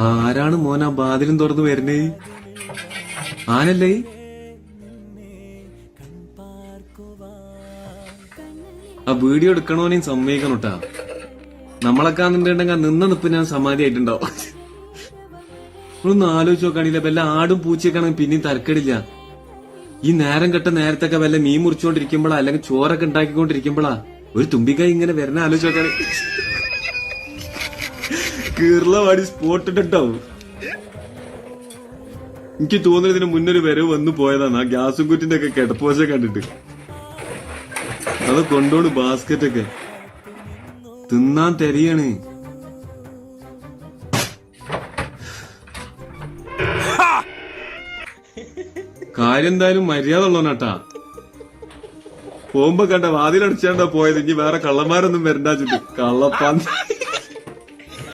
ആരാണ് മോനാ ബാതിലും തുറന്ന് വരുന്നേ? ആനല്ലേ? ആ വീഡിയോ എടുക്കണോനെയും സമ്മതിക്കണം കേട്ടാ. നമ്മളൊക്കെ നിന്നിട്ടുണ്ടെങ്കിൽ നിന്ന നിപ്പ് ഞാൻ സമാധി ആയിട്ടുണ്ടാവും. നമ്മളൊന്ന് ആലോചിച്ച് നോക്കുകയാണെങ്കിൽ വല്ല ആടും പൂച്ചയൊക്കെയാണെങ്കിൽ പിന്നെയും തരക്കേടില്ല. ഈ നേരം കെട്ട നേരത്തൊക്കെ വല്ല മീൻ മുറിച്ചുകൊണ്ടിരിക്കുമ്പോഴാ അല്ലെങ്കിൽ ചോറൊക്കെ ഉണ്ടാക്കിക്കൊണ്ടിരിക്കുമ്പോഴാ ഒരു തുമ്പിക്കായി ഇങ്ങനെ വരുന്ന ആലോചിച്ച് നോക്കാണ്. കേരളവാടി സ്പോട്ട് ഇട്ടാവും. എനിക്ക് തോന്നുന്നതിന് മുന്നൊരു വരവ് വന്നു പോയതാണ് ആ ഗ്യാസും കുറ്റിന്റെ ഒക്കെ കിടപ്പോച്ച കണ്ടിട്ട്. അത് കൊണ്ടോണ് ബാസ്കറ്റൊക്കെ തിന്നാൻ തെരയാണ്. കാര്യം എന്തായാലും മര്യാദ ഉള്ളവനാട്ടാ. പോകുമ്പോ കണ്ട വാതിലടിച്ചാണ്ടാ പോയത്. ഇനി വേറെ കള്ളന്മാരൊന്നും വരണ്ടാ ചുറ്റും കള്ളപ്പാൻ.